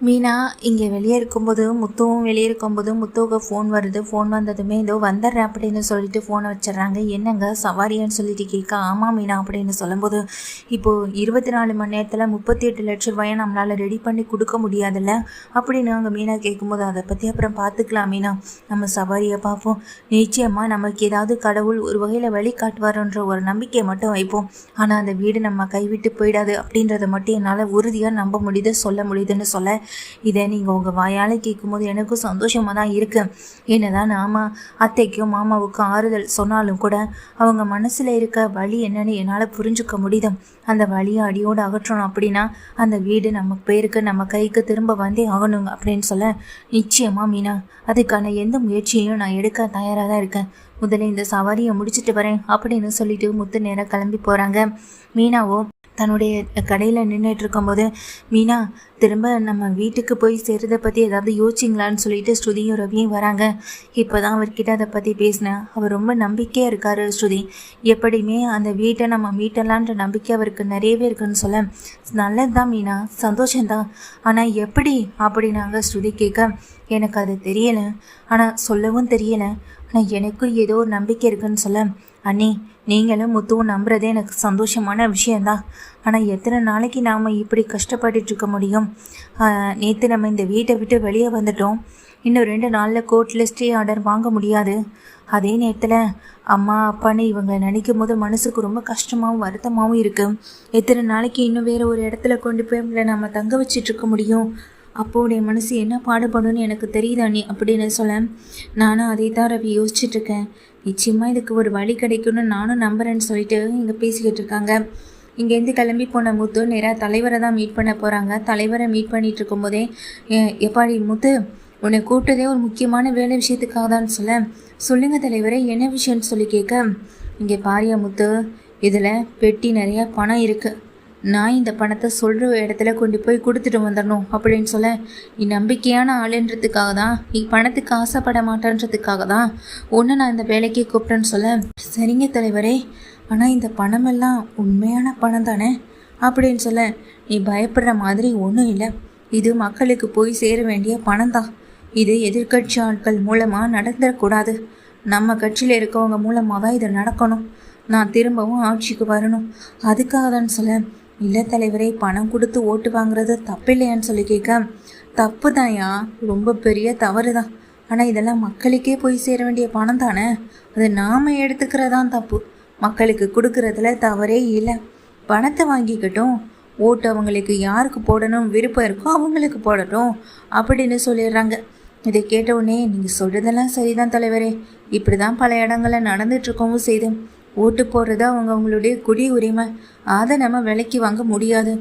மீனா இங்கே வெளியே இருக்கும்போது முத்துவும் வெளியே இருக்கும்போது முத்துவுக்கு ஃபோன் வருது. ஃபோன் வந்ததுமே ஏதோ வந்துடுறேன் அப்படின்னு சொல்லிட்டு ஃபோனை வச்சிடுறாங்க. என்னங்க சவாரியான்னு சொல்லிட்டு கேட்க, ஆமாம் மீனா அப்படின்னு சொல்லும்போது, இப்போது 24 மணி நேரத்தில் 38 லட்ச ரூபாயை நம்மளால் ரெடி பண்ணி கொடுக்க முடியாதுல்ல அப்படின்னு அங்கே மீனா கேட்கும்போது, அதை பற்றி அப்புறம் பார்த்துக்கலாம் மீனா, நம்ம சவாரியை பார்ப்போம். நிச்சயமாக நமக்கு ஏதாவது கடவுள் ஒரு வகையில் வழி காட்டுவாருன்ற ஒரு நம்பிக்கையை மட்டும் வைப்போம். ஆனால் அந்த வீடு நம்ம கைவிட்டு போயிடாது அப்படின்றத மட்டும் என்னால் உறுதியாக நம்ப முடியுது, சொல்ல முடியுதுன்னு சொல்ல, இதை நீங்கள் உங்கள் வாயால் கேட்கும்போது எனக்கும் சந்தோஷமாக தான் இருக்குது. என்னதான் நாம அத்தைக்கும் மாமாவுக்கும் ஆறுதல் சொன்னாலும் கூட அவங்க மனசில் இருக்க வலி என்னன்னு என்னால் புரிஞ்சுக்க முடியுது. அந்த வலியை அடியோடு அகற்றணும் அப்படின்னா அந்த வீடு நம்ம பேருக்கு நம்ம கைக்கு திரும்ப வந்தே ஆகணுங்க அப்படின்னு சொல்ல, நிச்சயமாக மீனா அதுக்கான எந்த முயற்சியையும் நான் எடுக்க தயாராக தான் இருக்கேன். முதல்ல இந்த சவாரியை முடிச்சுட்டு வரேன் அப்படின்னு சொல்லிட்டு முத்து நேரம் கிளம்பி போகிறாங்க. மீனாவோ தன்னுடைய கடையில் நின்றுட்டு இருக்கும்போது, மீனா திரும்ப நம்ம வீட்டுக்கு போய் சேர்றதை பற்றி ஏதாவது யோசிச்சிங்களான்னு சொல்லிட்டு ஸ்ருதியும் ரவியும் வராங்க. இப்போ தான் அவர்கிட்ட அதை பற்றி பேசினேன். அவர் ரொம்ப நம்பிக்கையாக இருக்கார் ஸ்ருதி. எப்படியுமே அந்த வீட்டை நம்ம மீட்டலான்ற நம்பிக்கை அவருக்கு நிறையவே இருக்குன்னு சொல்ல, நல்லது தான் மீனா, சந்தோஷந்தான். ஆனால் எப்படி அப்படின்னாங்க ஸ்ருதி கேட்க, எனக்கு அது தெரியலை, ஆனால் சொல்லவும் தெரியலை. ஆனால் எனக்கும் ஏதோ ஒரு நம்பிக்கை இருக்குன்னு சொல்ல, அண்ணி நீங்களும் முத்துவும் நம்புறதே எனக்கு சந்தோஷமான விஷயந்தான். ஆனால் எத்தனை நாளைக்கு நாம் இப்படி கஷ்டப்பட்டுருக்க முடியும்? நேற்று நம்ம இந்த வீட்டை விட்டு வெளியே வந்துட்டோம். இன்னும் 2 நாளில் கோர்ட்டில் ஸ்டே ஆர்டர் வாங்க முடியாது. அதே நேரத்தில் அம்மா அப்பான்னு இவங்களை நினைக்கும் போது மனசுக்கு ரொம்ப கஷ்டமாகவும் வருத்தமாகவும் இருக்குது. எத்தனை நாளைக்கு இன்னும் வேறு ஒரு இடத்துல கொண்டு போய் இவங்களை நம்ம தங்க வச்சிட்ருக்க முடியும்? அப்போடைய மனசு என்ன பாடுபடும்னு எனக்கு தெரியுது அண்ணி அப்படின்னு சொல்ல, நானும் அதை தான் ரவி யோசிச்சுட்ருக்கேன். நிச்சயமாக இதுக்கு ஒரு வழி கிடைக்கும்னு நானும் நம்புறேன்னு சொல்லிட்டு இங்கே பேசிக்கிட்டு இருக்காங்க. இங்கேருந்து கிளம்பி போன முத்து நேராக தலைவரை தான் மீட் பண்ண போகிறாங்க. தலைவரை மீட் பண்ணிகிட்டு இருக்கும்போதே, எப்பாடி முத்து உன்னை கூப்பிட்டதே ஒரு முக்கியமான வேலை விஷயத்துக்காக தான் சொல்ல, சொல்லுங்கள் தலைவரே என்ன விஷயம்னு சொல்லி கேட்க, இங்கே பாரியா முத்து, இதில் பெட்டி நிறையா பணம் இருக்குது. நான் இந்த பணத்தை சொல்கிற இடத்துல கொண்டு போய் கொடுத்துட்டு வந்துடணும் அப்படின்னு சொல்ல, நீ நம்பிக்கையான ஆளுன்றதுக்காக தான், நீ பணத்துக்கு ஆசைப்பட மாட்டேன்றதுக்காக தான் ஒன்று நான் இந்த வேலைக்கு கூப்பிட்டேன்னு சொல்ல, சரிங்க தலைவரே, ஆனால் இந்த பணமெல்லாம் உண்மையான பணம் தானே அப்படின்னு சொல்ல, நீ பயப்படுற மாதிரி ஒன்றும் இல்லை, இது மக்களுக்கு போய் சேர வேண்டிய பணம் தான். இது எதிர்கட்சி ஆட்கள் மூலமாக நடந்துடக்கூடாது, நம்ம கட்சியில் இருக்கவங்க மூலமாக தான் இது நடக்கணும். நான் திரும்பவும் ஆட்சிக்கு வரணும், அதுக்காக தான் சொல்ல, இல்லை தலைவரே, பணம் கொடுத்து ஓட்டு வாங்குறது தப்பு இல்லையான்னு சொல்லி கேட்க, தப்பு தான்யா, ரொம்ப பெரிய தவறு தான். ஆனால் இதெல்லாம் மக்களுக்கே போய் சேர வேண்டிய பணம் தானே, அது நாம் எடுத்துக்கிறதான் தப்பு. மக்களுக்கு கொடுக்கறதுல தவறே இல்லை. பணத்தை வாங்கிக்கட்டும், ஓட்டு அவங்களுக்கு யாருக்கு போடணும் விருப்பம் இருக்கோ அவங்களுக்கு போடட்டும் அப்படின்னு சொல்லிடுறாங்க. இதை கேட்டவுடனே, நீங்கள் சொல்கிறதெல்லாம் சரிதான் தலைவரே, இப்படி தான் பல இடங்களில் நடந்துட்டுருக்கவும் செய்து, ஓட்டு போடுறது அவங்களுடைய குடி உரிமை, அதை நம்ம விலைக்கு வாங்க முடியாது.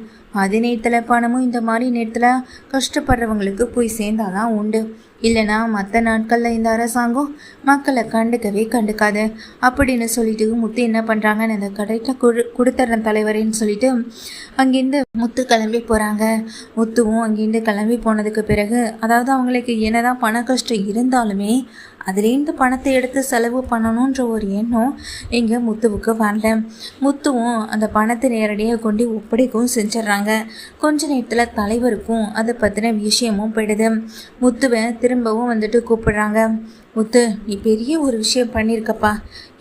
அதே நேரத்தில் பணமும் இந்த மாதிரி நேரத்தில் கஷ்டப்படுறவங்களுக்கு போய் சேர்ந்தாதான் உண்டு. இல்லைனா மற்ற நாட்களில் இந்த அரசாங்கம் மக்களை கண்டுக்காது அப்படின்னு சொல்லிட்டு முத்து என்ன பண்ணுறாங்கன்னு இந்த கடையில் கொடுத்துட்றேன் தலைவரேன்னு சொல்லிட்டு அங்கேருந்து முத்து கிளம்பி போகிறாங்க. முத்துவும் அங்கேருந்து கிளம்பி போனதுக்கு பிறகு, அதாவது அவங்களுக்கு என்னதான் பண கஷ்டம் இருந்தாலுமே அதுலேருந்து பணத்தை எடுத்து செலவு பண்ணணுன்ற ஒரு எண்ணம் இங்கே முத்துவுக்கு வரல. முத்துவும் அந்த பணத்தை நேரடியாக கொண்டு ஒப்படைக்கவும் செஞ்சிட்றாங்க. கொஞ்ச நேரத்தில் தலைவருக்கும் அதை பற்றின விஷயமும் போயிடுது. முத்துவை திரும்பவும் வந்துட்டு கூப்பிடுறாங்க. முத்து, நீ பெரிய ஒரு விஷயம் பண்ணியிருக்கப்பா.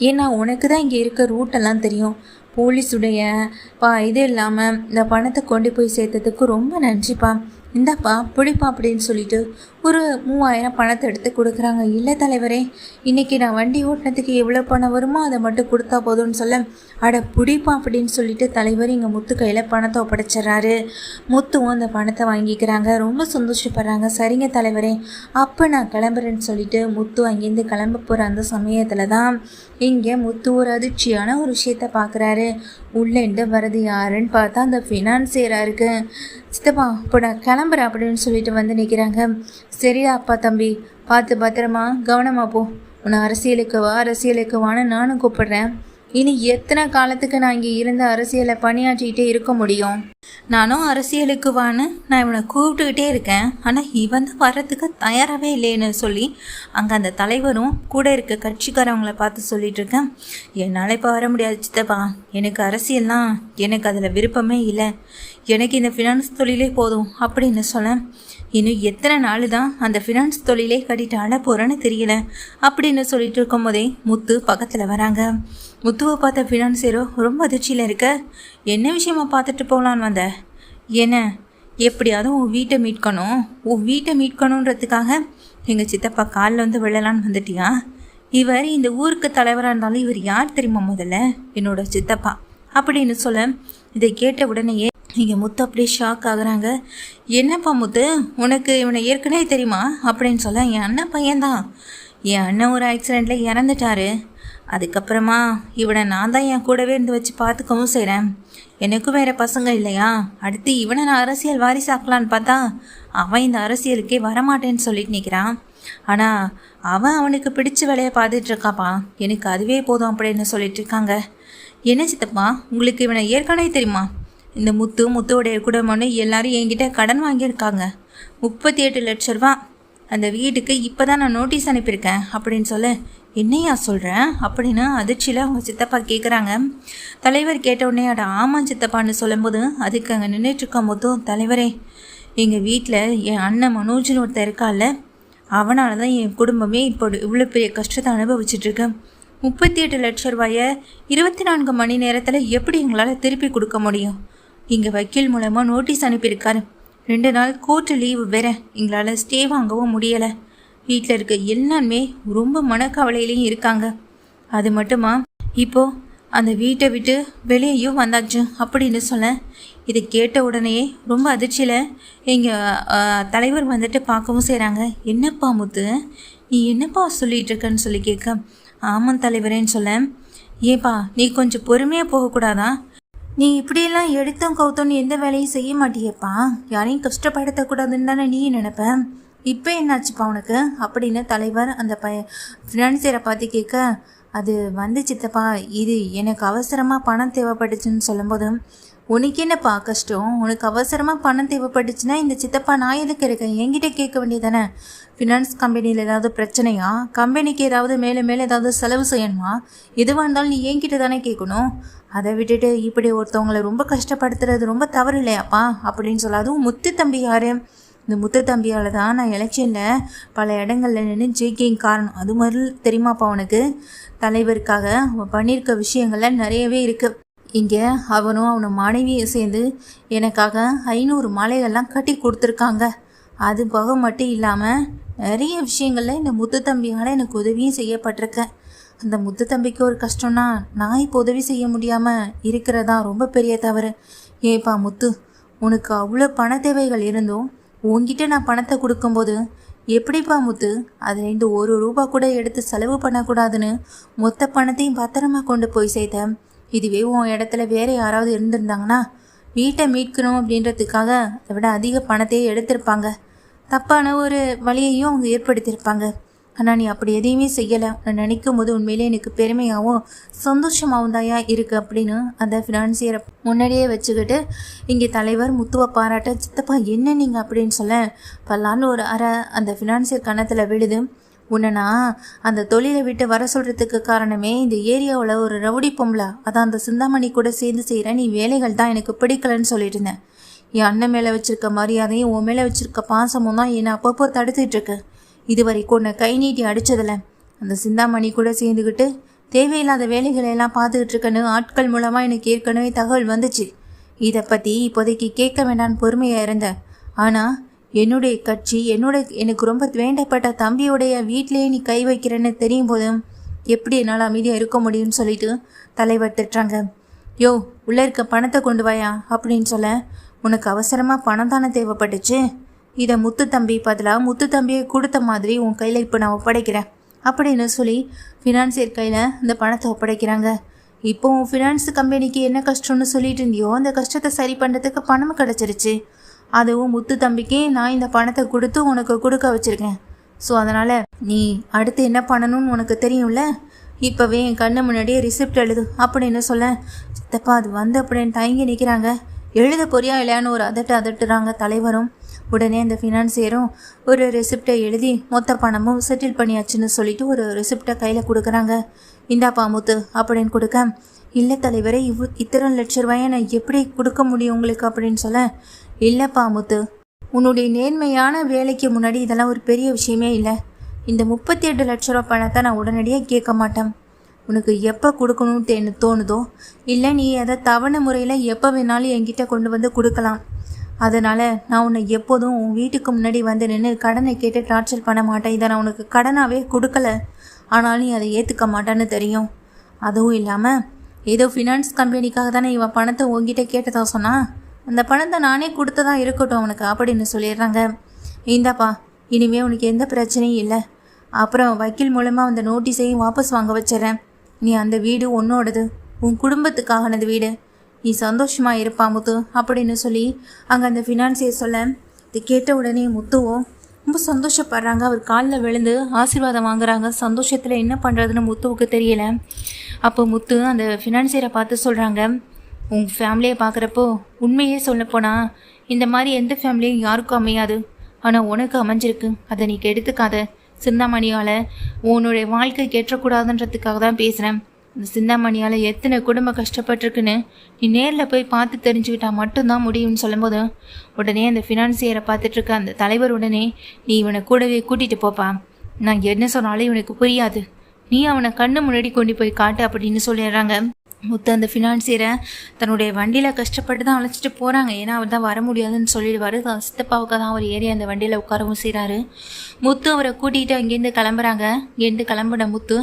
ஏன்னா உனக்கு தான் இங்கே இருக்க ரூட்டெல்லாம் தெரியும். போலீஸுடைய இது இல்லாமல் இந்த பணத்தை கொண்டு போய் சேர்த்ததுக்கு ரொம்ப நன்றிப்பா. இந்தாப்பா பிடிப்பா அப்படின்னு சொல்லிட்டு ஒரு 3000 பணத்தை எடுத்து கொடுக்குறாங்க. இல்லை தலைவரே, இன்றைக்கி நான் வண்டி ஓட்டினதுக்கு எவ்வளோ பணம் வருமோ அதை மட்டும் கொடுத்தா போதும்னு சொல்ல, அட பிடிப்பா அப்படின்னு சொல்லிட்டு தலைவர் இங்கே முத்து கையில் பணத்தை ஒப்படைச்சிட்றாரு. முத்துவும் அந்த பணத்தை வாங்கிக்கிறாங்க. ரொம்ப சந்தோஷப்படுறாங்க. சரிங்க தலைவரே, அப்போ நான் கிளம்புறேன்னு சொல்லிட்டு முத்து அங்கேருந்து கிளம்ப போகிற அந்த சமயத்தில் தான் இங்கே முத்து ஒரு அதிர்ச்சியான ஒரு விஷயத்த பார்க்குறாரு. உள்ளேந்து வரது யாருன்னு பார்த்தா அந்த ஃபினான்சியராக இருக்கு. சித்தப்பா இப்போ நான் கிளம்புறேன் அப்படின்னு சொல்லிட்டு வந்து நிற்கிறாங்க. சரியா அப்பா தம்பி, பார்த்து பத்திரமா கவனமாக போ. உன்னை அரசியலுக்கு வான்னு நானும் கூப்பிடுறேன். இனி எத்தனை காலத்துக்கு நான் இங்கே இருந்த அரசியலை பணியாற்றிக்கிட்டே இருக்க முடியும்? நானும் அரசியலுக்கு வான்னு நான் இவனை கூப்பிட்டுக்கிட்டே இருக்கேன், ஆனால் இவன் தான் வர்றதுக்கு தயாராகவே இல்லைன்னு சொல்லி அங்கே அந்த தலைவரும் கூட இருக்க கட்சிக்காரவங்களை பார்த்து சொல்லிட்டு இருக்கேன். என்னால் இப்போ வர முடியாது சித்தப்பா, எனக்கு அரசியல்லாம் எனக்கு அதில் விருப்பமே இல்லை, எனக்கு இந்த ஃபினான்ஸ் தொழிலே போதும் அப்படின்னு சொல்ல, இன்னும் எத்தனை நாள் தான் அந்த ஃபினான்ஸ் தொழிலே கட்டிட்டு அழ போகிறேன்னு தெரியல அப்படின்னு சொல்லிட்டு இருக்கும் போதே முத்து பக்கத்தில் வராங்க. முத்துவை பார்த்த ஃபினான்ஸியரோ ரொம்ப அதிர்ச்சியில் இருக்க, என்ன விஷயமா பார்த்துட்டு போகலான்னு வந்த? என்ன எப்படியாவது உன் வீட்டை மீட்கணுன்றதுக்காக எங்கள் சித்தப்பா காலில் வந்து விழலான்னு வந்துட்டியா? இவர் இந்த ஊருக்கு தலைவராக இருந்தாலும் இவர் யார் தெரியுமா? முதல்ல என்னோட சித்தப்பா அப்படின்னு சொல்ல, இதை கேட்ட உடனேயே இங்கே முத்து அப்படியே ஷாக் ஆகுறாங்க. என்னப்பா முத்து, உனக்கு இவனை ஏற்கனவே தெரியுமா அப்படின்னு சொல்ல, என் அண்ணன் பையன்தான். என் அண்ணன் ஒரு ஆக்சிடெண்ட்டில் இறந்துட்டாரு. அதுக்கப்புறமா இவனை நான் தான் என் கூடவே இருந்து வச்சு பார்த்துக்கவும் செய்கிறேன். எனக்கும் வேறு பசங்க இல்லையா? அடுத்து இவனை நான் அரசியல் வாரிசாக்கலான்னு பார்த்தா அவன் இந்த அரசியலுக்கே வரமாட்டேன்னு சொல்லிட்டு நிற்கிறான். ஆனால் அவனுக்கு பிடிச்ச வேலையை பார்த்துட்ருக்காப்பா. எனக்கு அதுவே போதும் அப்படின்னு சொல்லிட்டு இருக்காங்க. என்ன சித்தப்பா, உங்களுக்கு இவனை ஏற்கனவே தெரியுமா? இந்த முத்துவோடைய குடும்பம்னு எல்லாரும் என்கிட்ட கடன் வாங்கியிருக்காங்க. 38 லட்ச ரூபா. அந்த வீட்டுக்கு இப்போ தான் நான் நோட்டீஸ் அனுப்பியிருக்கேன் அப்படின்னு சொல்ல, என்னையா சொல்கிறேன் அப்படின்னு அதிர்ச்சியில் அவங்க சித்தப்பா கேட்குறாங்க. தலைவர் கேட்ட உடனே அட ஆமாம் சித்தப்பான்னு சொல்லும்போது அதுக்கு அங்கே நின்றுட்டுருக்க முத்தும், தலைவரே எங்கள் வீட்டில் என் அண்ணன் மனோஜ்னு ஒருத்தர் இருக்கால, அவனால தான் என் குடும்பமே இப்போ இவ்வளோ பெரிய கஷ்டத்தை அனுபவிச்சுட்ருக்கேன். 38 லட்ச ரூபாயை 24 மணி நேரத்தில் எப்படி எங்களால் திருப்பி கொடுக்க முடியும்? இங்கே வக்கீல் மூலமாக நோட்டீஸ் அனுப்பியிருக்காரு. 2 நாள் கோர்ட்டு லீவு வேற, எங்களால் ஸ்டே வாங்கவும் முடியலை. வீட்டில் இருக்க எல்லாருமே ரொம்ப மனக்கவலையிலையும் இருக்காங்க. அது மட்டுமா இப்போது அந்த வீட்டை விட்டு வெளியேயும் வந்தாச்சு அப்படின்னு சொல்ல, இதை கேட்ட உடனே ரொம்ப அதிர்ச்சியில் எங்கள் தலைவர் வந்துட்டு பார்க்கவும் செய்கிறாங்க. என்னப்பா முத்து, நீ என்னப்பா சொல்லிகிட்டு இருக்கன்னு சொல்லி கேட்க, ஆமாம் தலைவரேன்னு சொல்ல, ஏப்பா நீ கொஞ்சம் பொறுமையாக போகக்கூடாதா? நீ இப்படியெல்லாம் எடுத்தோம் கவுத்தோன்னு எந்த வேலையும் செய்ய மாட்டியப்பா. யாரையும் கஷ்டப்படுத்தக்கூடாதுன்னு தானே நீ நினைப்பேன். இப்போ என்னாச்சுப்பா உனக்கு அப்படின்னு தலைவர் அந்த ஃபினான்சியரை பார்த்து கேட்க, அது வந்து சித்தப்பா, இது எனக்கு அவசரமாக பணம் தேவைப்பட்டுச்சுன்னு சொல்லும்போது, உனக்கு என்னப்பா கஷ்டம்? உனக்கு அவசரமாக பணம் தேவைப்பட்டுச்சுன்னா இந்த சித்தப்பா நான் எதுக்கு இருக்கேன்? என்கிட்ட கேட்க வேண்டியதானே? ஃபினான்ஸ் கம்பெனியில் ஏதாவது பிரச்சனையா? கம்பெனிக்கு ஏதாவது மேலே ஏதாவது செலவு செய்யணுமா? எதுவாக இருந்தாலும் நீ என்கிட்ட தானே கேட்கணும். அதை விட்டுட்டு இப்படி ஒருத்தவங்களை ரொம்ப கஷ்டப்படுத்துறது ரொம்ப தவறு இல்லையாப்பா அப்படின்னு சொல்ல, அதுவும் முத்து தம்பி யார்? இந்த முத்து தம்பியால் தான் நான் எலெக்ஷனில் பல இடங்களில் நின்று ஜெயிக்கிங் காரணம். அது மாதிரி தெரியுமாப்பா உனக்கு? தலைவருக்காக அவன் பண்ணியிருக்க விஷயங்கள்ல நிறையவே இருக்குது. இங்கே அவனும் அவனை மனைவியும் சேர்ந்து எனக்காக 500 மாலைகள்லாம் கட்டி கொடுத்துருக்காங்க. அது போக மட்டும் இல்லாமல் நிறைய விஷயங்களில் இந்த முத்து தம்பியால் எனக்கு உதவியும் செய்யப்பட்டிருக்கேன். அந்த முத்து தம்பிக்கு ஒரு கஷ்டம்னா நான் இப்போ உதவி செய்ய முடியாமல் இருக்கிறதா ரொம்ப பெரிய தவறு. ஏப்பா முத்து, உனக்கு அவ்வளோ பண தேவைகள் இருந்தும் உங்ககிட்ட நான் பணத்தை கொடுக்கும்போது எப்படிப்பா முத்து அதுலேருந்து 1 ரூபா கூட எடுத்து செலவு பண்ணக்கூடாதுன்னு மொத்த பணத்தையும் பத்திரமா கொண்டு போய் சேர்த்தேன். இதுவே உன் இடத்துல வேறு யாராவது இருந்திருந்தாங்கன்னா வீட்டை மீட்கணும் அப்படின்றதுக்காக அதை விட அதிக பணத்தையே எடுத்திருப்பாங்க. தப்பான ஒரு வழியையும் அவங்க ஏற்படுத்தியிருப்பாங்க. ஆனால் நீ அப்படி எதையுமே செய்யலை. நான் நினைக்கும் போது உண்மையிலே எனக்கு பெருமையாகவும் சந்தோஷமாகவும் தாயா இருக்குது அப்படின்னு அந்த ஃபினான்சியரை முன்னாடியே வச்சுக்கிட்டு இங்கே தலைவர் முத்துவை பாராட்ட, சித்தப்பா என்ன நீங்கள் அப்படின்னு சொல்ல, பல்லான்னு ஒரு அறை அந்த ஃபினான்சியர் கன்னத்தில் விழுது. உன்னை அந்த தொழிலை விட்டு வர சொல்கிறதுக்கு காரணமே இந்த ஏரியாவில் ஒரு ரவுடி பொம்பளை, அதான் அந்த சிந்தாமணி கூட சேர்ந்து செய்கிற நீ வேலைகள் தான் எனக்கு பிடிக்கலன்னு சொல்லிட்டு இருந்தேன். என் அண்ணன் மேலே வச்சுருக்க மரியாதையும் உன் மேலே வச்சுருக்க பாசமும் தான் என்னை அப்பப்போ தடுத்துட்ருக்கு. இது வரைக்கும் உன்னை கை நீட்டி அடித்ததில்ல. அந்த சிந்தாமணி கூட சேர்ந்துக்கிட்டு தேவையில்லாத வேலைகளெல்லாம் பார்த்துக்கிட்டு இருக்கன்னு ஆட்கள் மூலமாக எனக்கு ஏற்கனவே தகவல் வந்துச்சு. இதை பற்றி இப்போதைக்கு கேட்க வேண்டான்னு பொறுமையாக இருந்தேன். ஆனால் என்னுடைய கட்சி எனக்கு ரொம்ப வேண்டப்பட்ட தம்பியோடைய வீட்டிலேயே நீ கை வைக்கிறேன்னு தெரியும் போதும் எப்படி என்னால் அமைதியாக இருக்க முடியும்னு சொல்லிட்டு தலைவர் திட்டுறாங்க. யோ, உள்ளே இருக்க பணத்தை கொண்டு வாயா அப்படின்னு சொல்ல, உனக்கு அவசரமாக பணம் தானே தேவைப்பட்டுச்சு, இதை முத்து தம்பி பதிலாக முத்து தம்பியை கொடுத்த மாதிரி உன் கையில் இப்போ நான் ஒப்படைக்கிறேன் அப்படின்னு சொல்லி ஃபினான்சியர் கையில் இந்த பணத்தை ஒப்படைக்கிறாங்க. இப்போ உன் ஃபினான்ஸ் கம்பெனிக்கு என்ன கஷ்டம்னு சொல்லிட்டு இருந்தியோ அந்த கஷ்டத்தை சரி பண்ணுறதுக்கு பணமும் கிடச்சிருச்சு. அதுவும் முத்து தம்பிக்கு நான் இந்த பணத்தை கொடுத்து உனக்கு கொடுக்க வச்சுருக்கேன். ஸோ அதனால் நீ அடுத்து என்ன பண்ணணும்னு உனக்கு தெரியும்ல, இப்போவே என் கண்ணு முன்னாடியே ரிசிப்ட் எழுது அப்படின்னு சொல்ல, சித்தப்பா அது வந்து அப்படின்னு தயங்கி நிற்கிறாங்க. எழுத பொறியா இல்லையான்னு ஒரு அதட்டுறாங்க தலைவரும். உடனே அந்த ஃபினான்சியரும் ஒரு ரெசிப்டை எழுதி மொத்த பணமும் செட்டில் பண்ணியாச்சுன்னு சொல்லிட்டு ஒரு ரெசிப்டை கையில் கொடுக்குறாங்க. இந்தாப்பா முத்து அப்படின்னு கொடுக்க, இல்லை தலைவரே, இத்தனை லட்ச ரூபாயை நான் எப்படி கொடுக்க முடியும் உங்களுக்கு அப்படின்னு சொல்ல, இல்லைப்பா முத்து, உன்னுடைய நேர்மையான வேலைக்கு முன்னாடி இதெல்லாம் ஒரு பெரிய விஷயமே இல்லை. இந்த 38 லட்ச ரூபா பணத்தை நான் உடனடியாக கேட்க மாட்டேன். உனக்கு எப்போ கொடுக்கணும்னு தோணுதோ, இல்லை நீ அதை தவணை முறையில் எப்போ வேணாலும் என்கிட்ட கொண்டு வந்து கொடுக்கலாம். அதனால் நான் உன்னை எப்போதும் உன் வீட்டுக்கு முன்னாடி வந்து நின்று கடனை கேட்டு டார்ச்சர் பண்ண மாட்டேன். இதை நான் உனக்கு கடனாகவே கொடுக்கல, ஆனாலும் நீ அதை ஏற்றுக்க மாட்டேன்னு தெரியும். அதுவும் இல்லாமல் ஏதோ ஃபினான்ஸ் கம்பெனிக்காக தானே இவன் பணத்தை உங்ககிட்ட கேட்டதா சொன்னா, அந்த பணத்தை நானே கொடுத்ததா இருக்கட்டும் அவனுக்கு அப்படின்னு சொல்லிடுறாங்க. இந்தாப்பா, இனிமேல் உனக்கு எந்த பிரச்சனையும் இல்லை. அப்புறம் வக்கீல் மூலமாக அந்த நோட்டீஸையும் வாபஸ் வாங்க வச்சிடறேன். நீ அந்த வீடு உன்னோடது, உன் குடும்பத்துக்காகனது வீடு. நீ சந்தோஷமாக இருப்பா முத்து அப்படின்னு சொல்லி அங்கே அந்த ஃபினான்ஸியர் சொல்ல, இது கேட்ட உடனே முத்துவும் ரொம்ப சந்தோஷப்படுறாங்க. அவர் காலில் விழுந்து ஆசீர்வாதம் வாங்குறாங்க. சந்தோஷத்தில் என்ன பண்ணுறதுன்னு முத்துவுக்கு தெரியல. அப்போ முத்து அந்த ஃபினான்சியரை பார்த்து சொல்கிறாங்க, உங்கள் ஃபேமிலியை பார்க்குறப்போ உண்மையே சொல்லப்போனால் இந்த மாதிரி எந்த ஃபேமிலியும் யாருக்கும் அமையாது, ஆனால் உனக்கு அமைஞ்சிருக்கு. அதை நீ கெடுத்துக்காத. சிந்தாமணியால் உன்னுடைய வாழ்க்கை கெட்டக்கூடாதுன்றதுக்காக தான் பேசுகிறேன். இந்த சிந்தாமணியால் எத்தனை குடும்பம் கஷ்டப்பட்டிருக்குன்னு நீ நேரில் போய் பார்த்து தெரிஞ்சுக்கிட்டா மட்டும்தான் முடியும்னு சொல்லும்போது உடனே அந்த ஃபினான்சியரை பார்த்துட்ருக்க அந்த தலைவர் உடனே, நீ இவனை கூடவே கூட்டிகிட்டு போப்பா, நான் என்ன சொன்னாலும் இவனுக்கு புரியாது, நீ அவனை கண்ணு முன்னாடி கொண்டு போய் காட்டு அப்படின்னு சொல்லிடுறாங்க. முத்து அந்த ஃபினான்சியரை தன்னுடைய வண்டியில் கஷ்டப்பட்டு தான் அழைச்சிட்டு போகிறாங்க. ஏன்னா அவர் தான் வர முடியாதுன்னு சொல்லிடுவார். சித்தப்பாவுக்கு தான் அவர் ஏறி அந்த வண்டியில் உட்காரவும் செய்கிறாரு. முத்து அவரை கூட்டிகிட்டு அங்கேருந்து கிளம்புறாங்க. இங்கேருந்து கிளம்பின முத்து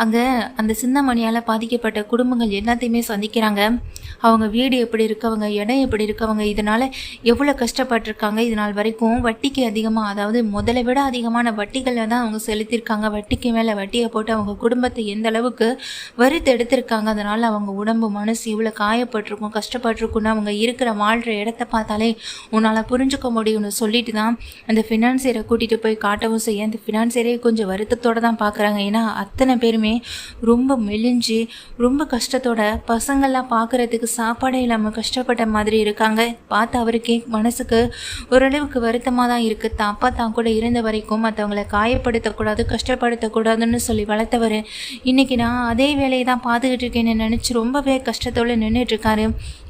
அங்கே அந்த சிந்தாமணியால் பாதிக்கப்பட்ட குடும்பங்கள் எல்லாத்தையுமே சந்திக்கிறாங்க. அவங்க வீடு எப்படி இருக்கவங்க, இடம் எப்படி இருக்கவங்க, இதனால் எவ்வளோ கஷ்டப்பட்டிருக்காங்க. இதனால் வரைக்கும் வட்டிக்கு அதிகமாக, அதாவது முதலை விட அதிகமான வட்டிகளில் தான் அவங்க செலுத்தியிருக்காங்க. வட்டிக்கு மேலே வட்டியை போட்டு அவங்க குடும்பத்தை எந்த அளவுக்கு வறுத்து எடுத்திருக்காங்க. அதனால் அவங்க உடம்பு மனசு இவ்வளோ காயப்பட்டிருக்கும், கஷ்டப்பட்டிருக்குன்னு அவங்க இருக்கிற வாழ்கிற இடத்த பார்த்தாலே உன்னால் புரிஞ்சுக்க முடியும்னு சொல்லிட்டு தான் அந்த ஃபினான்சியரை கூட்டிகிட்டு போய் காட்டவும் செய்ய அந்த ஃபினான்சியரே கொஞ்சம் வருத்தத்தோடு தான் பார்க்குறாங்க. ஏன்னா அத்தனை பேருமே ரொம்ப மெலிஞ்சு ரொம்ப கஷ்டத்தோட, பசங்கள்லாம் பார்க்குறதுக்கு சாப்பாடே இல்லாமல் கஷ்டப்பட்ட மாதிரி இருக்காங்க. பார்த்து அவருக்கே மனசுக்கு ஓரளவுக்கு வருத்தமாக தான் இருக்குது. தான் அப்பா தான் கூட இருந்த வரைக்கும் மற்றவங்களை காயப்படுத்தக்கூடாது, கஷ்டப்படுத்தக்கூடாதுன்னு சொல்லி வளர்த்தவர் இன்றைக்கி நான் அதே வேலையை தான் பார்த்துக்கிட்டு இருக்கேன்னு நினச்சி ரொம்பவே கஷ்டத்தோடு நின்றுட்டுருக்காரு.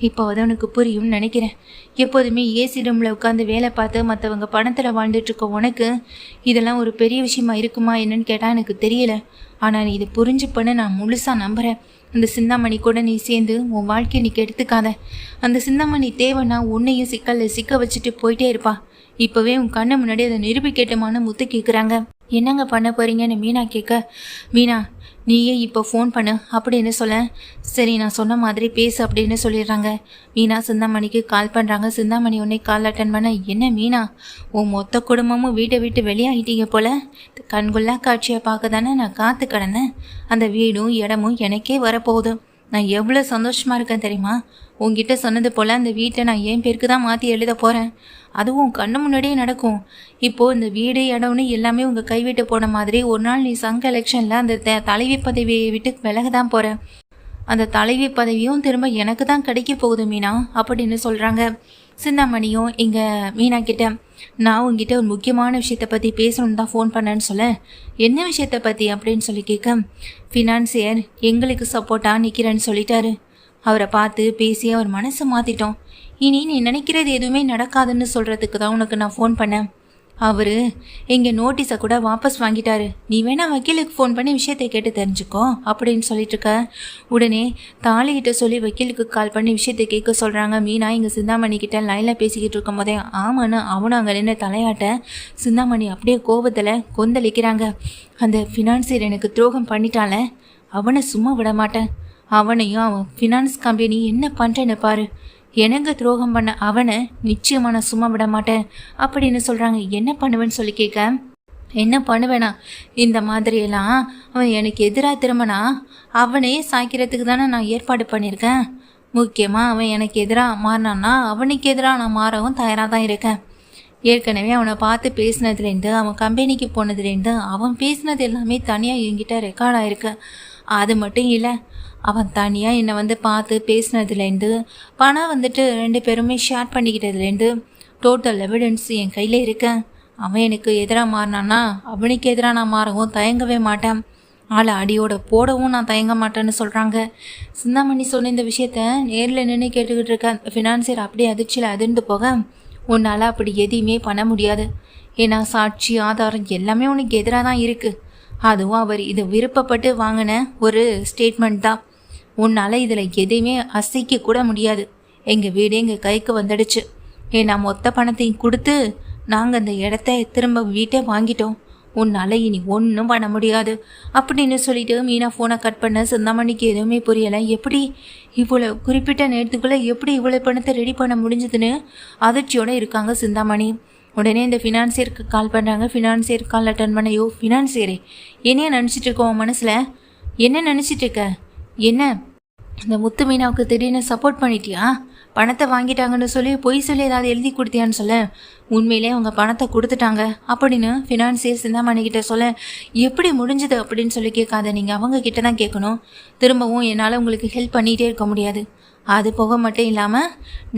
இப்போ அது அவனுக்கு புரியும்னு நினைக்கிறேன். எப்போதுமே ஏசி ரூமில் உட்காந்து வேலை பார்த்து மற்றவங்க பணத்தில் வாழ்ந்துட்டுருக்க உனக்கு இதெல்லாம் ஒரு பெரிய விஷயமா இருக்குமா என்னன்னு கேட்டால் எனக்கு தெரியல. ஆனால் நீ இதை புரிஞ்சுப்பன்னு நான் முழுசாக நம்புகிறேன். அந்த சிந்தாமணி கூட நீ சேர்ந்து உன் வாழ்க்கையை நீ கெடுத்துக்காத. அந்த சிந்தாமணி தேவைன்னா உன்னையும் சிக்கலில் சிக்க வச்சுட்டு போயிட்டே இருப்பா. இப்போவே உன் கண்ணு முன்னாடி அதை நிரூபிக்கட்டுமான்னு முத்து கேட்குறாங்க. என்னங்க பண்ண போகிறீங்கன்னு மீனா கேட்க, மீனா நீயே இப்போ ஃபோன் பண்ணு அப்படின்னு சொல்ல, சரி நான் சொன்ன மாதிரி பேசு அப்படின்னு சொல்லிடுறாங்க. மீனா சிந்தாமணிக்கு கால் பண்ணுறாங்க. சிந்தாமணி உன்னை கால் அட்டன் பண்ண, என்ன மீனா உன் மொத்த குடும்பமும் வீட்டை விட்டு வெளியாகிட்டீங்க போல், கண்கொள்ளா காட்சியை பார்க்க தானே நான் காத்து கிடந்தேன். அந்த வீடும் இடமும் எனக்கே வரப்போகுது. நான் எவ்வளோ சந்தோஷமாக இருக்கேன் தெரியுமா. உங்ககிட்ட சொன்னது போல் அந்த வீட்டை நான் என் பேருக்கு தான் மாற்றி எழுத போகிறேன். அதுவும் கண்ணு முன்னாடியே நடக்கும். இப்போது இந்த வீடு இடம்னு எல்லாமே உங்கள் கைவிட்டு போன மாதிரி ஒரு நாள் நீ சங்க எலெக்ஷனில் அந்த தலைவி பதவியை விட்டு விலக தான் போகிறேன். அந்த தலைவி பதவியும் திரும்ப எனக்கு தான் கிடைக்க போகுது மீனா அப்படின்னு சொல்கிறாங்க. சிந்தாமணியும் இங்கே மீனா கிட்ட, நான் உங்ககிட்ட ஒரு முக்கியமான விஷயத்தை பற்றி பேசணுன்னு தான் ஃபோன் பண்ணேன்னு சொல்ல, என்ன விஷயத்தை பற்றி அப்படின்னு சொல்லி கேட்க, ஃபினான்சியர் எங்களுக்கு சப்போர்ட்டாக நிற்கிறேன்னு சொல்லிட்டாரு. அவரை பார்த்து பேசி அவர் மனசை மாற்றிட்டோம். இனி நீ நினைக்கிறது எதுவுமே நடக்காதுன்னு சொல்கிறதுக்கு தான் உனக்கு நான் ஃபோன் பண்ணேன். அவர் எங்கள் நோட்டீஸை கூட வாபஸ் வாங்கிட்டாரு. நீ வேணா வக்கீலுக்கு ஃபோன் பண்ணி விஷயத்தை கேட்டு தெரிஞ்சுக்கோ அப்படின்னு சொல்லிட்டு இருக்க. உடனே தாலிகிட்ட சொல்லி வக்கீலுக்கு கால் பண்ணி விஷயத்தை கேட்க சொல்கிறாங்க. மீனா இங்கே சிந்தாமணிக்கிட்ட லைனில் பேசிக்கிட்டு இருக்கும் போதே ஆமான்னு அவனும் அங்கே நின்று தலையாட்ட சிந்தாமணி அப்படியே கோபத்தில் கொந்தளிக்கிறாங்க. அந்த ஃபினான்சியர் எனக்கு துரோகம் பண்ணிட்டால, அவனை சும்மா விட மாட்டேன். அவனையும் அவன் ஃபினான்ஸ் கம்பெனி என்ன பண்ணுறேன்னு பாரு. எனக்கு துரோகம் பண்ண அவனை நிச்சயமாக நான் சும்மா விட மாட்டேன் அப்படின்னு சொல்கிறாங்க. என்ன பண்ணுவேன்னு சொல்லி கேட்க, என்ன பண்ணுவேனா, இந்த மாதிரியெல்லாம் அவன் எனக்கு எதிராக திரும்பினா அவனே சாய்க்கிறதுக்கு தானே நான் ஏற்பாடு பண்ணியிருக்கேன். முக்கியமாக அவன் எனக்கு எதிராக மாறினான்னா அவனுக்கு எதிராக நான் மாறவும் தயாராக தான் இருக்கேன். ஏற்கனவே அவனை பார்த்து பேசினதுலேருந்து அவன் கம்பெனிக்கு போனதுலேருந்து அவன் பேசினது எல்லாமே தனியாக என்கிட்ட ரெக்கார்ட் ஆகிருக்கு. அது மட்டும் இல்லை, அவன் தனியாக என்னை வந்து பார்த்து பேசினதுலேருந்து பணம் வந்துட்டு 2 பேருமே ஷேர் பண்ணிக்கிட்டதுலேருந்து டோட்டல் எவிடன்ஸ் என் கையில் இருக்கேன். அவன் எனக்கு எதிராக மாறினான்னா அவனுக்கு எதிராக நான் மாறவும் தயங்கவே மாட்டேன். ஆளை அடியோட போடவும் நான் தயங்க மாட்டேன்னு சொல்கிறாங்க. சிந்தாமணி சொன்ன இந்த விஷயத்த நேரில் நின்று கேட்டுக்கிட்டு இருக்க ஃபினான்சியர் அப்படியே அதிர்ச்சியில் அதிர்ந்து போக, உன்னால் அப்படி எதையுமே பண்ண முடியாது. ஏன்னா சாட்சி ஆதாரம் எல்லாமே உனக்கு எதிராக தான் இருக்குது. அதுவும் அவர் இது விருப்பப்பட்டு வாங்கின ஒரு ஸ்டேட்மெண்ட் தான். உன்னால் இதில் எதையுமே அசைக்க கூட முடியாது. எங்கள் வீடு எங்கள் கைக்கு வந்துடுச்சு. ஏன்னா மொத்த பணத்தையும் கொடுத்து நாங்கள் அந்த இடத்த திரும்ப வீட்டை வாங்கிட்டோம். உன்னால் இனி ஒன்றும் பண்ண முடியாது அப்படின்னு சொல்லிட்டு மீனா ஃபோனை கட் பண்ண சிந்தாமணிக்கு எதுவுமே புரியலை. எப்படி இவ்வளோ குறிப்பிட்ட நேரத்துக்குள்ளே எப்படி இவ்வளோ பணத்தை ரெடி பண்ண முடிஞ்சதுன்னு அதிர்ச்சியோடு இருக்காங்க சிந்தாமணி. உடனே இந்த ஃபினான்சியருக்கு கால் பண்ணுறாங்க. ஃபினான்சியர் கால் அட்டன் பண்ண, யோ ஃபினான்சியரே, என்னைய நினச்சிட்டு இருக்கோம் மனசில்? என்ன நினச்சிட்டு இருக்க? என்ன இந்த முத்து மீனாவுக்கு திடீர்னு சப்போர்ட் பண்ணிட்டியா? பணத்தை வாங்கிட்டாங்கன்னு சொல்லி பொய் சொல்லி ஏதாவது எழுதி கொடுத்தியான்னு சொல்ல, உண்மையிலே அவங்க பணத்தை கொடுத்துட்டாங்க அப்படின்னு ஃபினான்சியர் சிந்தாமணிக்கிட்ட சொல்ல, எப்படி முடிஞ்சது அப்படின்னு சொல்லி கேட்காத, நீங்கள் அவங்க கிட்ட தான் கேட்கணும். திரும்பவும் என்னால் உங்களுக்கு ஹெல்ப் பண்ணிகிட்டே இருக்க முடியாது. அது போக மட்டும் இல்லாமல்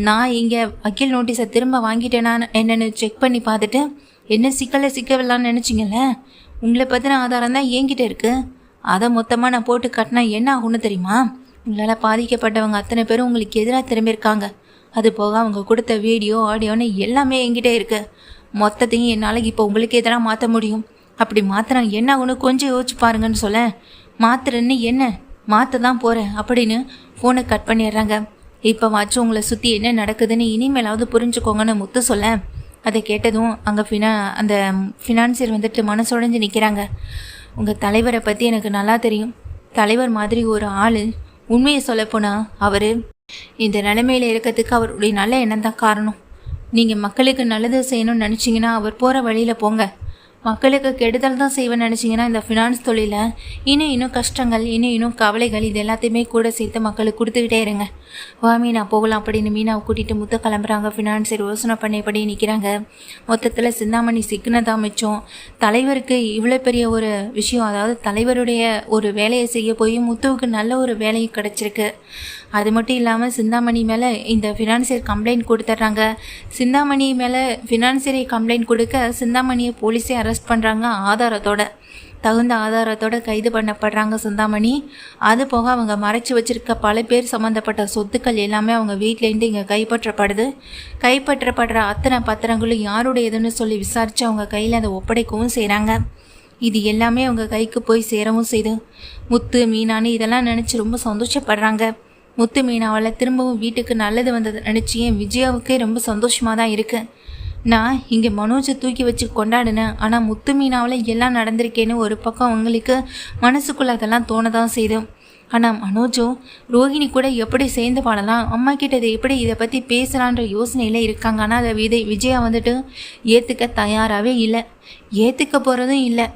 நான் இங்கே வக்கீல் நோட்டீஸை திரும்ப வாங்கிட்டேனா என்னென்னு செக் பண்ணி பார்த்துட்டு என்ன சிக்கலான்னு நினச்சிங்கல்ல, உங்களை பற்றின ஆதாரம் தான் என்கிட்ட இருக்குது. அதை மொத்தமாக நான் போட்டு கட்டினா என்ன ஆகும்னு தெரியுமா? உங்களால் பாதிக்கப்பட்டவங்க அத்தனை பேரும் உங்களுக்கு எதிராக திரும்பியிருக்காங்க. அது போக அவங்க கொடுத்த வீடியோ ஆடியோன்னு எல்லாமே என்கிட்ட இருக்குது. மொத்தத்தையும் என்னால் இப்போ உங்களுக்கு எதிராக மாற்ற முடியும். அப்படி மாத்திரம் என்ன ஆகுன்னு கொஞ்சம் யோசிச்சு பாருங்கன்னு சொல்ல, மாத்திரன்னு என்ன, மாற்ற தான் போகிறேன் அப்படின்னு ஃபோனை கட் பண்ணிடுறாங்க. இப்போ வாச்சும் உங்களை சுற்றி என்ன நடக்குதுன்னு இனிமேலாவது புரிஞ்சுக்கோங்கன்னு முத்து சொல்ல, அதை கேட்டதும் அங்கே அந்த ஃபினான்சியர் வந்துட்டு மனசுடைஞ்சு நிற்கிறாங்க. உங்கள் தலைவரை பற்றி எனக்கு நல்லா தெரியும். தலைவர் மாதிரி ஒரு ஆள், உண்மையை சொல்லப்போனால் அவர் இந்த நிலைமையில் இருக்கிறதுக்கு அவருடைய நல்ல எண்ணம் தான் காரணம். நீங்கள் மக்களுக்கு நல்லது செய்யணும்னு நினச்சிங்கன்னா அவர் போகிற வழியில் போங்க. மக்களுக்கு கெடுதல் தான் செய்வேன்னு நினச்சிங்கன்னா இந்த ஃபினான்ஸ் தொழிலில் இன்னும் கஷ்டங்கள் இன்னும் கவலைகள் இது எல்லாத்தையுமே கூட சேர்த்து மக்களுக்கு கொடுத்துக்கிட்டே இருங்க. வா மீனா போகலாம் அப்படின்னு மீனாவை கூட்டிகிட்டு முத்த கிளம்புறாங்க. ஃபினான்ஸர் யோசனை பண்ணியபடி நிற்கிறாங்க. மொத்தத்தில் சிந்தாமணி சிக்கினதான் மிச்சம். தலைவருக்கு இவ்வளோ பெரிய ஒரு விஷயம், அதாவது தலைவருடைய ஒரு வேலையை செய்ய போய் முத்துவுக்கு நல்ல ஒரு வேலையும் கிடச்சிருக்கு. அது மட்டும் இல்லாமல் சிந்தாமணி மேலே இந்த ஃபினான்சியர் கம்ப்ளைண்ட் கொடுத்துட்றாங்க. சிந்தாமணி மேலே ஃபினான்சியரை கம்ப்ளைண்ட் கொடுக்க சிந்தாமணியை போலீஸே அரெஸ்ட் பண்ணுறாங்க. தகுந்த ஆதாரத்தோட கைது பண்ணப்படுறாங்க சிந்தாமணி. அது போக அவங்க மறைச்சி வச்சிருக்க பல பேர் சம்மந்தப்பட்ட சொத்துக்கள் எல்லாமே அவங்க வீட்டிலேருந்து இங்கே கைப்பற்றப்படுற அத்தனை பத்திரங்களும் யாருடையதுன்னு சொல்லி விசாரித்து அவங்க கையில் அதை ஒப்படைக்கவும் செய்கிறாங்க. இது எல்லாமே அவங்க கைக்கு போய் சேரவும் செய்து முத்து மீனான்னு இதெல்லாம் நினச்சி ரொம்ப சந்தோஷப்படுறாங்க. முத்து மீனாவால் திரும்பவும் வீட்டுக்கு நல்லது வந்தது நினச்சி என் விஜயாவுக்கே ரொம்ப சந்தோஷமாக தான் இருக்குது. நான் இங்கே மனோஜை தூக்கி வச்சு கொண்டாடினேன். ஆனால் முத்து மீனாவில் எல்லாம் நடந்திருக்கேன்னு ஒரு பக்கம் அவங்களுக்கு மனசுக்குள்ளே அதெல்லாம் தோணதான் செய்யும். ஆனால் மனோஜும் ரோஹிணி கூட எப்படி சேர்ந்து வாழலாம், அம்மா கிட்ட எப்படி இதை பற்றி பேசலான்ற யோசனையில் இருக்காங்க. ஆனால் அதை விஜயா வந்துட்டு ஏற்றுக்க தயாராகவே இல்லை, ஏற்றுக்க போகிறதும் இல்லை.